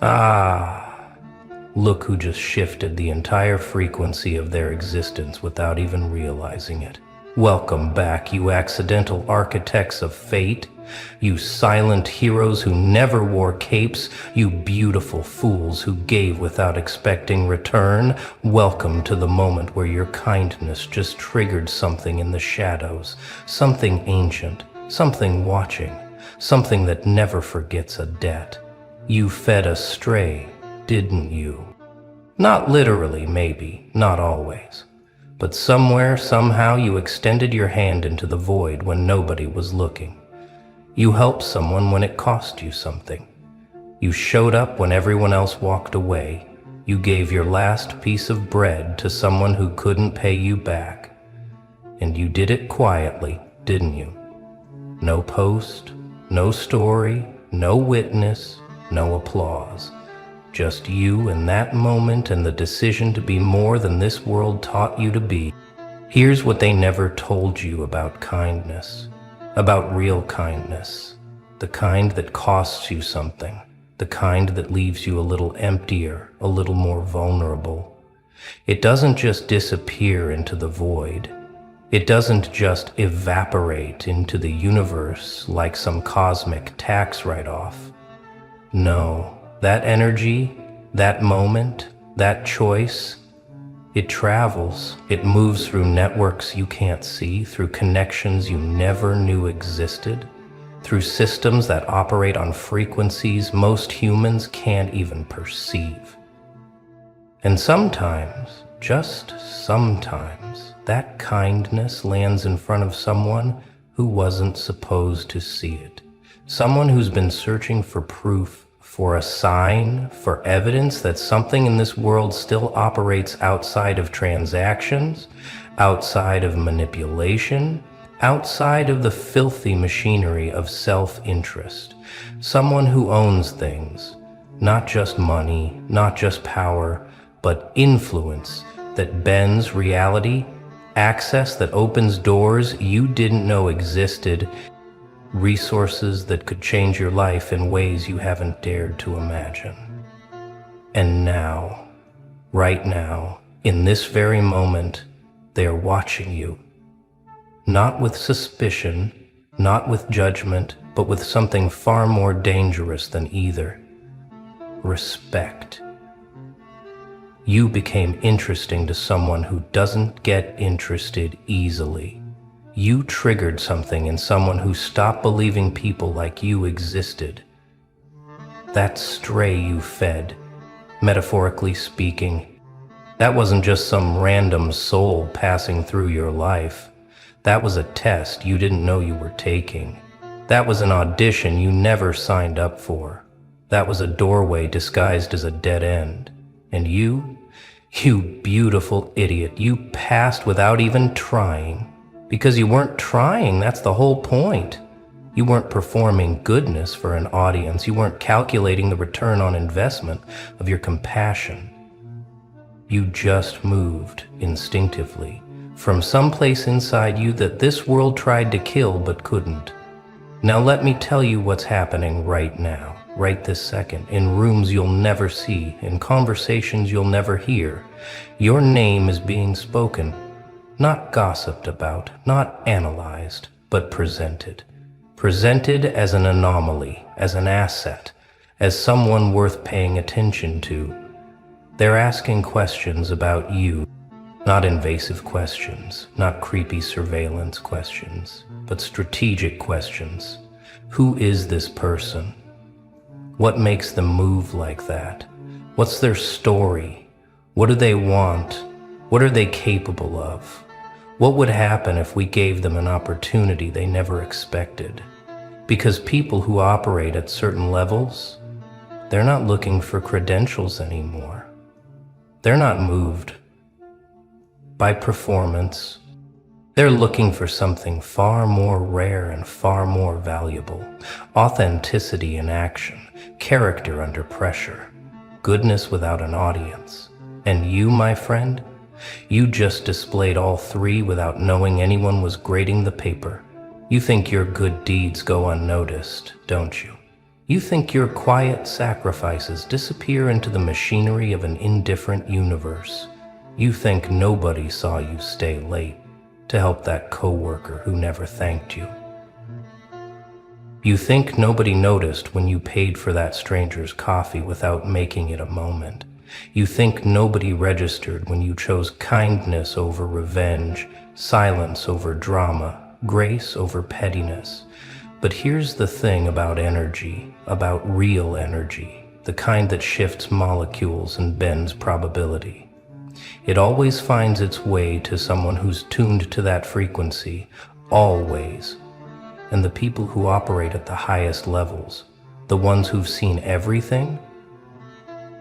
Ah, look who just shifted the entire frequency of their existence without even realizing it. Welcome back, you accidental architects of fate, you silent heroes who never wore capes, you beautiful fools who gave without expecting return. Welcome to the moment where your kindness just triggered something in the shadows, something ancient, something watching, something that never forgets a debt. You fed a stray, didn't you? Not literally, maybe, not always. But somewhere, somehow, you extended your hand into the void when nobody was looking. You helped someone when it cost you something. You showed up when everyone else walked away. You gave your last piece of bread to someone who couldn't pay you back. And you did it quietly, didn't you? No post, no story, no witness, no applause. Just you in that moment and the decision to be more than this world taught you to be. Here's what they never told you about kindness, about real kindness, the kind that costs you something, the kind that leaves you a little emptier, a little more vulnerable. It doesn't just disappear into the void. It doesn't just evaporate into the universe like some cosmic tax write-off. No. That energy, that moment, that choice, it travels. It moves through networks you can't see, through connections you never knew existed, through systems that operate on frequencies most humans can't even perceive. And sometimes, just sometimes, that kindness lands in front of someone who wasn't supposed to see it. Someone who's been searching for proof, for a sign, for evidence that something in this world still operates outside of transactions, outside of manipulation, outside of the filthy machinery of self-interest. Someone who owns things, not just money, not just power, but influence that bends reality, access that opens doors you didn't know existed, resources that could change your life in ways you haven't dared to imagine. And now, right now, in this very moment, they are watching you. Not with suspicion, not with judgment, but with something far more dangerous than either. Respect. You became interesting to someone who doesn't get interested easily. You triggered something in someone who stopped believing people like you existed. That stray you fed, metaphorically speaking, that wasn't just some random soul passing through your life. That was a test you didn't know you were taking. That was an audition you never signed up for. That was a doorway disguised as a dead end. And you beautiful idiot, you passed without even trying. Because you weren't trying, that's the whole point. You weren't performing goodness for an audience. You weren't calculating the return on investment of your compassion. You just moved instinctively from someplace inside you that this world tried to kill but couldn't. Now let me tell you what's happening right now, right this second, in rooms you'll never see, in conversations you'll never hear. Your name is being spoken. Not gossiped about, not analyzed, but presented. Presented as an anomaly, as an asset, as someone worth paying attention to. They're asking questions about you, not invasive questions, not creepy surveillance questions, but strategic questions. Who is this person? What makes them move like that? What's their story? What do they want? What are they capable of? What would happen if we gave them an opportunity they never expected? Because people who operate at certain levels, they're not looking for credentials anymore. They're not moved by performance. They're looking for something far more rare and far more valuable. Authenticity in action, character under pressure, goodness without an audience. And you, my friend, you just displayed all three without knowing anyone was grading the paper. You think your good deeds go unnoticed, don't you? You think your quiet sacrifices disappear into the machinery of an indifferent universe. You think nobody saw you stay late to help that coworker who never thanked you. You think nobody noticed when you paid for that stranger's coffee without making it a moment. You think nobody registered when you chose kindness over revenge, silence over drama, grace over pettiness. But here's the thing about energy, about real energy, the kind that shifts molecules and bends probability. It always finds its way to someone who's tuned to that frequency, always. And the people who operate at the highest levels, the ones who've seen everything,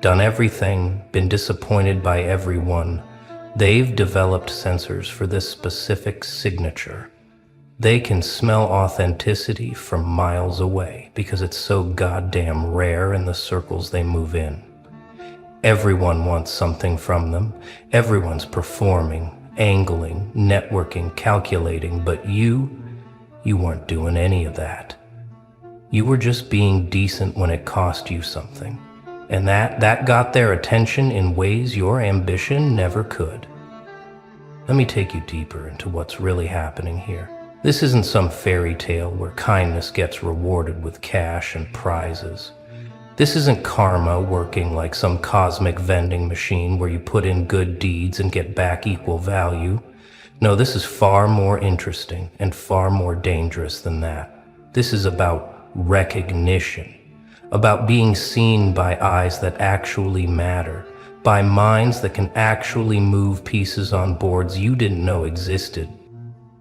done everything, been disappointed by everyone, they've developed sensors for this specific signature. They can smell authenticity from miles away because it's so goddamn rare in the circles they move in. Everyone wants something from them. Everyone's performing, angling, networking, calculating, but you weren't doing any of that. You were just being decent when it cost you something. And that got their attention in ways your ambition never could. Let me take you deeper into what's really happening here. This isn't some fairy tale where kindness gets rewarded with cash and prizes. This isn't karma working like some cosmic vending machine where you put in good deeds and get back equal value. No, this is far more interesting and far more dangerous than that. This is about recognition, about being seen by eyes that actually matter, by minds that can actually move pieces on boards you didn't know existed.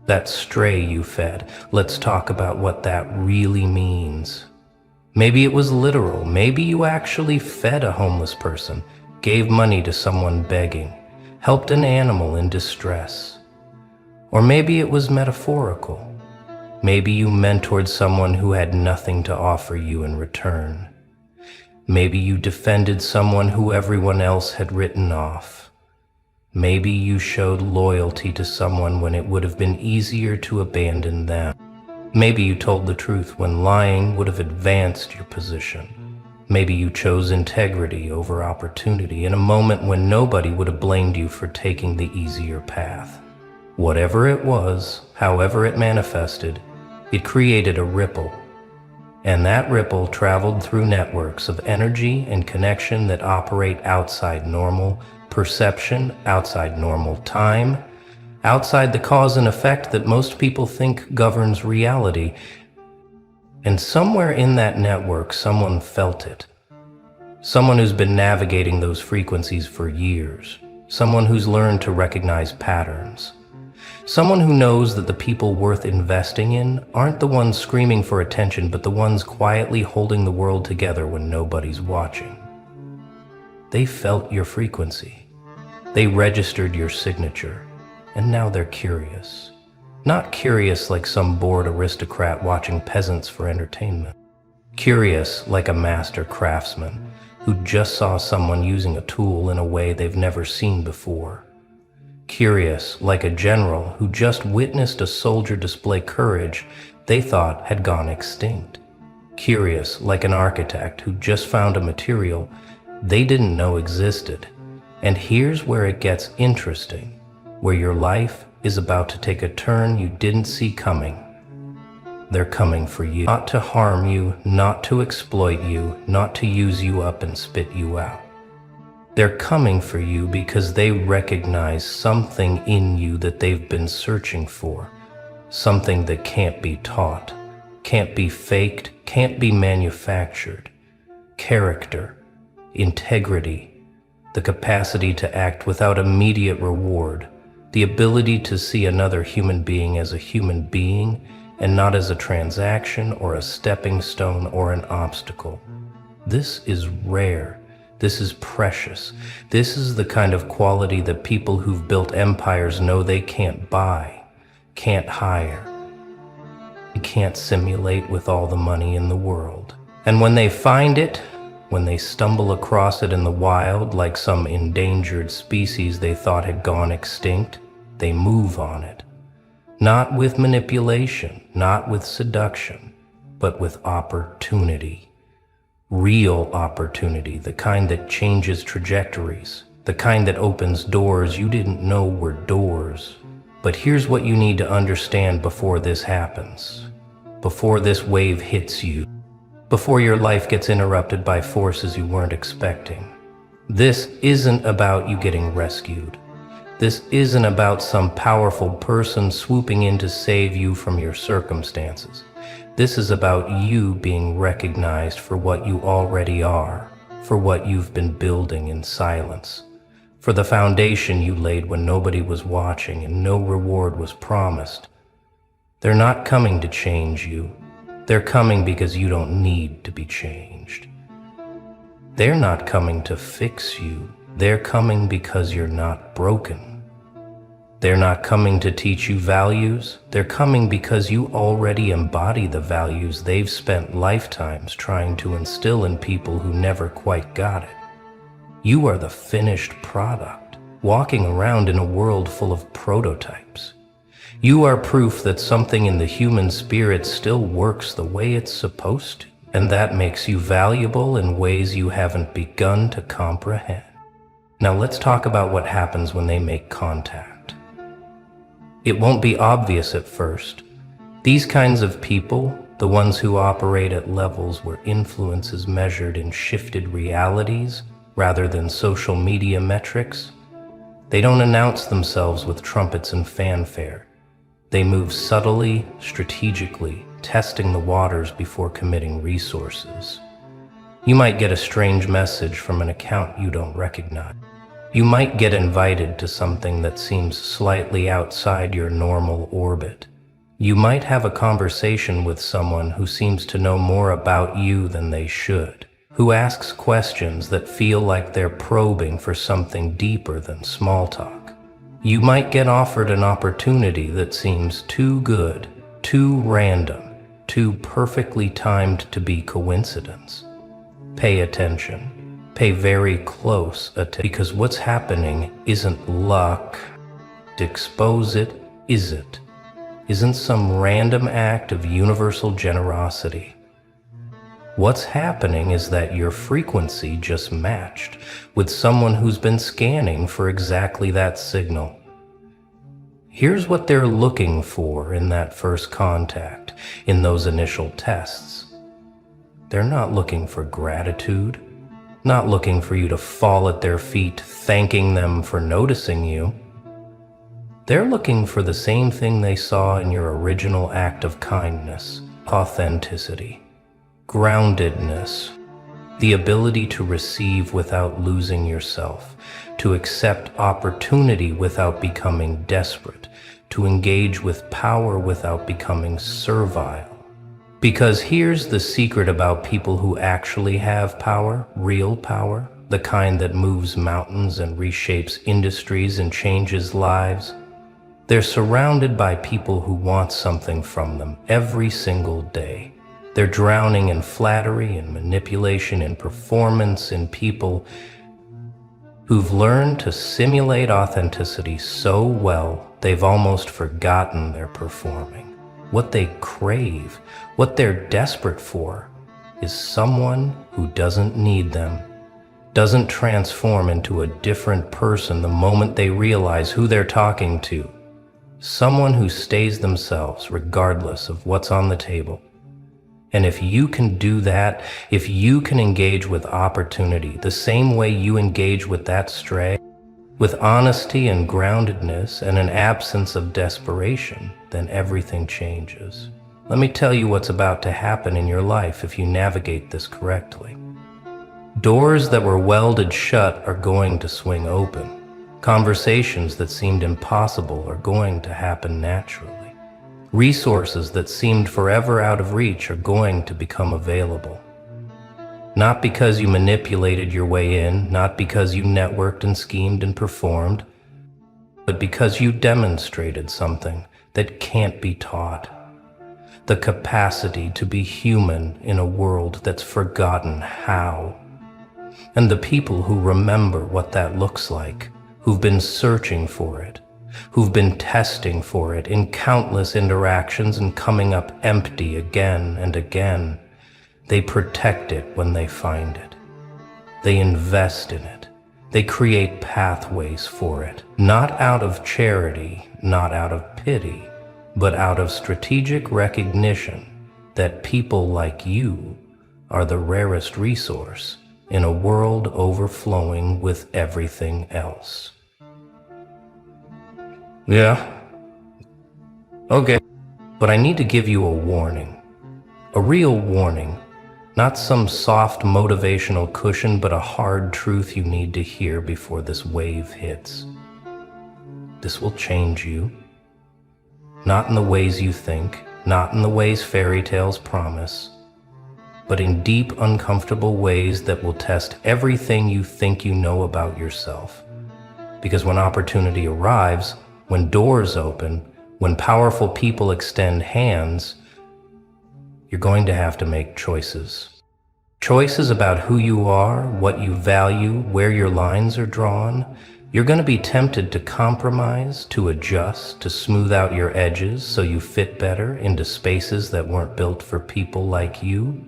That stray you fed, let's talk about what that really means. Maybe it was literal. Maybe you actually fed a homeless person, gave money to someone begging, helped an animal in distress. Or maybe it was metaphorical. Maybe you mentored someone who had nothing to offer you in return. Maybe you defended someone who everyone else had written off. Maybe you showed loyalty to someone when it would have been easier to abandon them. Maybe you told the truth when lying would have advanced your position. Maybe you chose integrity over opportunity in a moment when nobody would have blamed you for taking the easier path. Whatever it was, however it manifested, it created a ripple. And that ripple traveled through networks of energy and connection that operate outside normal perception, outside normal time, outside the cause and effect that most people think governs reality. And somewhere in that network, someone felt it. Someone who's been navigating those frequencies for years. Someone who's learned to recognize patterns. Someone who knows that the people worth investing in aren't the ones screaming for attention, but the ones quietly holding the world together when nobody's watching. They felt your frequency. They registered your signature, and now they're curious. Not curious like some bored aristocrat watching peasants for entertainment. Curious like a master craftsman who just saw someone using a tool in a way they've never seen before. Curious like a general who just witnessed a soldier display courage they thought had gone extinct. Curious like an architect who just found a material they didn't know existed. And here's where it gets interesting, where your life is about to take a turn you didn't see coming. They're coming for you, not to harm you, not to exploit you, not to use you up and spit you out. They're coming for you because they recognize something in you that they've been searching for, something that can't be taught, can't be faked, can't be manufactured. Character, integrity, the capacity to act without immediate reward, the ability to see another human being as a human being and not as a transaction or a stepping stone or an obstacle. This is rare. This is precious. This is the kind of quality that people who've built empires know they can't buy, can't hire, and can't simulate with all the money in the world. And when they find it, when they stumble across it in the wild like some endangered species they thought had gone extinct, they move on it. Not with manipulation, not with seduction, but with opportunity. Real opportunity, the kind that changes trajectories, the kind that opens doors you didn't know were doors. But here's what you need to understand before this happens, before this wave hits you, before your life gets interrupted by forces you weren't expecting. This isn't about you getting rescued. This isn't about some powerful person swooping in to save you from your circumstances. This is about you being recognized for what you already are, for what you've been building in silence, for the foundation you laid when nobody was watching and no reward was promised. They're not coming to change you. They're coming because you don't need to be changed. They're not coming to fix you. They're coming because you're not broken. They're not coming to teach you values. They're coming because you already embody the values they've spent lifetimes trying to instill in people who never quite got it. You are the finished product, walking around in a world full of prototypes. You are proof that something in the human spirit still works the way it's supposed to, and that makes you valuable in ways you haven't begun to comprehend. Now let's talk about what happens when they make contact. It won't be obvious at first. These kinds of people, the ones who operate at levels where influence is measured in shifted realities rather than social media metrics, they don't announce themselves with trumpets and fanfare. They move subtly, strategically, testing the waters before committing resources. You might get a strange message from an account you don't recognize. You might get invited to something that seems slightly outside your normal orbit. You might have a conversation with someone who seems to know more about you than they should, who asks questions that feel like they're probing for something deeper than small talk. You might get offered an opportunity that seems too good, too random, too perfectly timed to be coincidence. Pay attention. Pay very close attention, because what's happening isn't luck. To expose it isn't some random act of universal generosity. What's happening is that your frequency just matched with someone who's been scanning for exactly that signal. Here's what they're looking for in that first contact, in those initial tests. They're not looking for gratitude. Not looking for you to fall at their feet, thanking them for noticing you. They're looking for the same thing they saw in your original act of kindness: authenticity, groundedness, the ability to receive without losing yourself, to accept opportunity without becoming desperate, to engage with power without becoming servile. Because here's the secret about people who actually have power, real power, the kind that moves mountains and reshapes industries and changes lives. They're surrounded by people who want something from them every single day. They're drowning in flattery and manipulation and performance, in people who've learned to simulate authenticity so well they've almost forgotten they're performing. What they crave, what they're desperate for, is someone who doesn't need them, doesn't transform into a different person the moment they realize who they're talking to. Someone who stays themselves regardless of what's on the table. And if you can do that, if you can engage with opportunity the same way you engage with that stray, with honesty and groundedness and an absence of desperation, then everything changes. Let me tell you what's about to happen in your life if you navigate this correctly. Doors that were welded shut are going to swing open. Conversations that seemed impossible are going to happen naturally. Resources that seemed forever out of reach are going to become available. Not because you manipulated your way in, not because you networked and schemed and performed, but because you demonstrated something that can't be taught. The capacity to be human in a world that's forgotten how. And the people who remember what that looks like, who've been searching for it, who've been testing for it in countless interactions and coming up empty again and again. They protect it when they find it. They invest in it. They create pathways for it, not out of charity, not out of pity, but out of strategic recognition that people like you are the rarest resource in a world overflowing with everything else. Yeah? Okay. But I need to give you a warning. A real warning. Not some soft motivational cushion, but a hard truth you need to hear before this wave hits. This will change you. Not in the ways you think, not in the ways fairy tales promise, but in deep, uncomfortable ways that will test everything you think you know about yourself. Because when opportunity arrives, when doors open, when powerful people extend hands, you're going to have to make choices. Choices about who you are, what you value, where your lines are drawn. You're going to be tempted to compromise, to adjust, to smooth out your edges so you fit better into spaces that weren't built for people like you.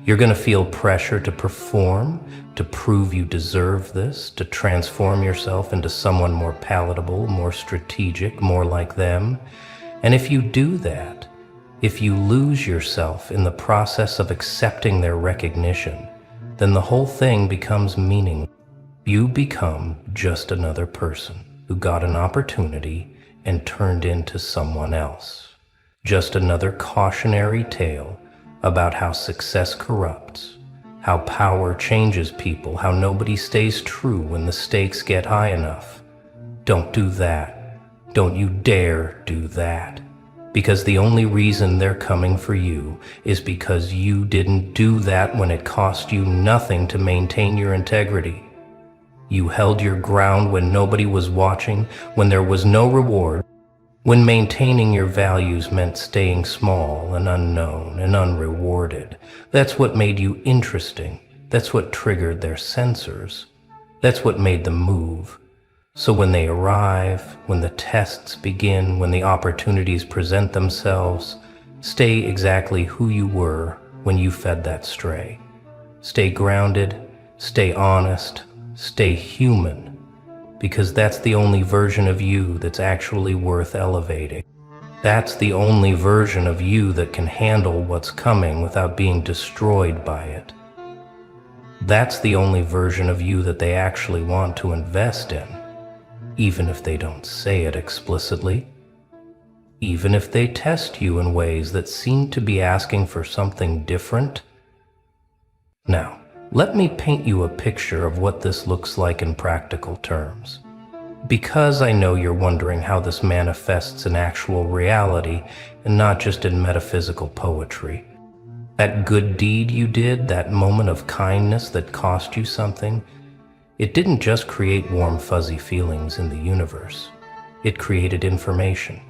You're going to feel pressure to perform, to prove you deserve this, to transform yourself into someone more palatable, more strategic, more like them. And if you do that, if you lose yourself in the process of accepting their recognition, then the whole thing becomes meaningless. You become just another person who got an opportunity and turned into someone else. Just another cautionary tale about how success corrupts, how power changes people, how nobody stays true when the stakes get high enough. Don't do that. Don't you dare do that. Because the only reason they're coming for you is because you didn't do that when it cost you nothing to maintain your integrity. You held your ground when nobody was watching, when there was no reward, when maintaining your values meant staying small and unknown and unrewarded. That's what made you interesting. That's what triggered their sensors. That's what made them move. So when they arrive, when the tests begin, when the opportunities present themselves, stay exactly who you were when you fed that stray. Stay grounded, stay honest, stay human, because that's the only version of you that's actually worth elevating. That's the only version of you that can handle what's coming without being destroyed by it. That's the only version of you that they actually want to invest in. Even if they don't say it explicitly, even if they test you in ways that seem to be asking for something different. Now, let me paint you a picture of what this looks like in practical terms. Because I know you're wondering how this manifests in actual reality and not just in metaphysical poetry. That good deed you did, that moment of kindness that cost you something, it didn't just create warm, fuzzy feelings in the universe. It created information.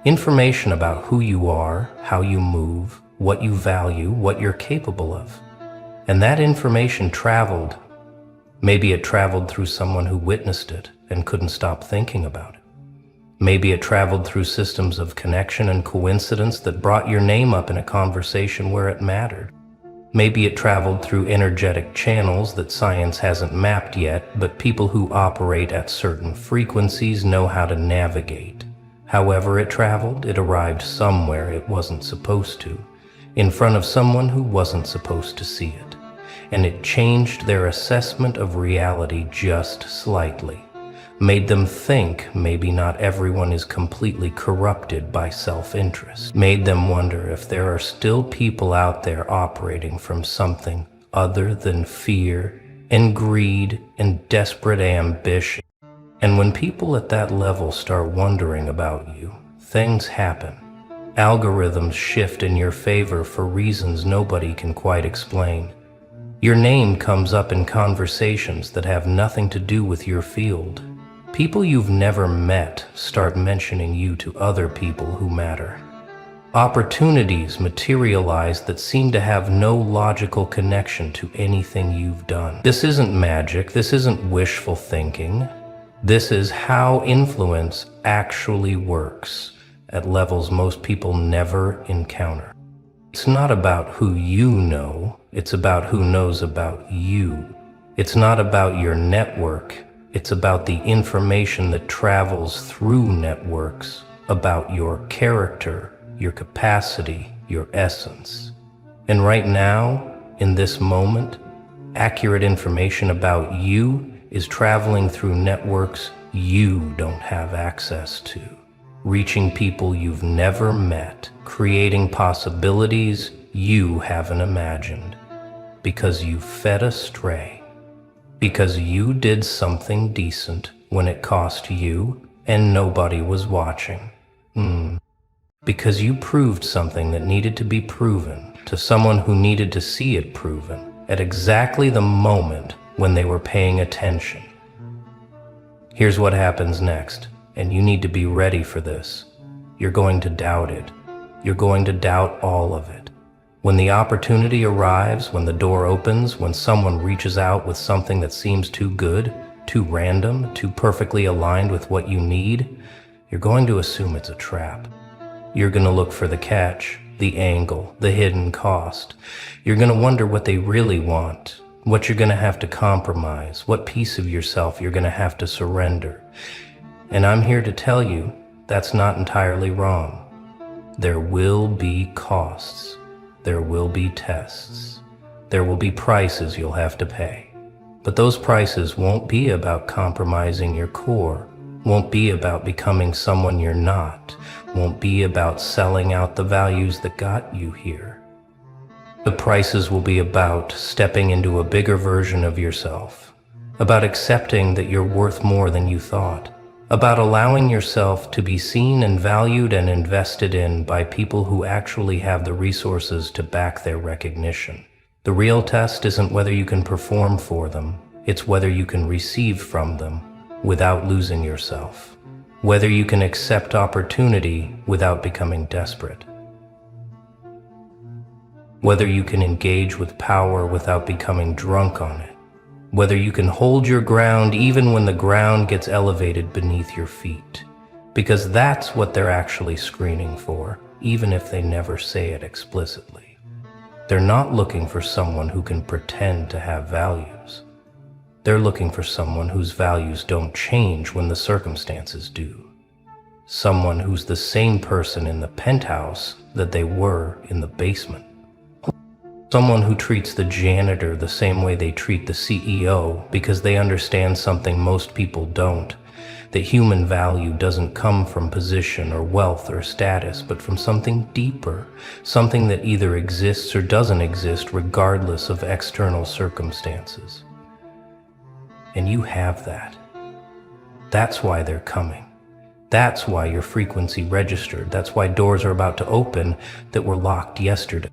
Information about who you are, how you move, what you value, what you're capable of. And that information traveled. Maybe it traveled through someone who witnessed it and couldn't stop thinking about it. Maybe it traveled through systems of connection and coincidence that brought your name up in a conversation where it mattered. Maybe it traveled through energetic channels that science hasn't mapped yet, but people who operate at certain frequencies know how to navigate. However it traveled, it arrived somewhere it wasn't supposed to, in front of someone who wasn't supposed to see it. And it changed their assessment of reality just slightly. Made them think maybe not everyone is completely corrupted by self-interest. Made them wonder if there are still people out there operating from something other than fear and greed and desperate ambition. And when people at that level start wondering about you, things happen. Algorithms shift in your favor for reasons nobody can quite explain. Your name comes up in conversations that have nothing to do with your field. People you've never met start mentioning you to other people who matter. Opportunities materialize that seem to have no logical connection to anything you've done. This isn't magic, this isn't wishful thinking. This is how influence actually works at levels most people never encounter. It's not about who you know, it's about who knows about you. It's not about your network, it's about the information that travels through networks, about your character, your capacity, your essence. And right now, in this moment, accurate information about you is traveling through networks you don't have access to, reaching people you've never met, creating possibilities you haven't imagined, because you fed astray, because you did something decent when it cost you and nobody was watching. Because you proved something that needed to be proven to someone who needed to see it proven at exactly the moment when they were paying attention. Here's what happens next, and you need to be ready for this. You're going to doubt it. You're going to doubt all of it. When the opportunity arrives, when the door opens, when someone reaches out with something that seems too good, too random, too perfectly aligned with what you need, you're going to assume it's a trap. You're going to look for the catch, the angle, the hidden cost. You're going to wonder what they really want, what you're going to have to compromise, what piece of yourself you're going to have to surrender. And I'm here to tell you that's not entirely wrong. There will be costs. There will be tests. There will be prices you'll have to pay. But those prices won't be about compromising your core, won't be about becoming someone you're not, won't be about selling out the values that got you here. The prices will be about stepping into a bigger version of yourself, about accepting that you're worth more than you thought, about allowing yourself to be seen and valued and invested in by people who actually have the resources to back their recognition. The real test isn't whether you can perform for them, it's whether you can receive from them without losing yourself, whether you can accept opportunity without becoming desperate, whether you can engage with power without becoming drunk on it, whether you can hold your ground even when the ground gets elevated beneath your feet, because that's what they're actually screening for, even if they never say it explicitly. They're not looking for someone who can pretend to have values. They're looking for someone whose values don't change when the circumstances do. Someone who's the same person in the penthouse that they were in the basement. Someone who treats the janitor the same way they treat the CEO because they understand something most people don't, that human value doesn't come from position or wealth or status, but from something deeper, something that either exists or doesn't exist regardless of external circumstances. And you have that. That's why they're coming. That's why your frequency registered. That's why doors are about to open that were locked yesterday.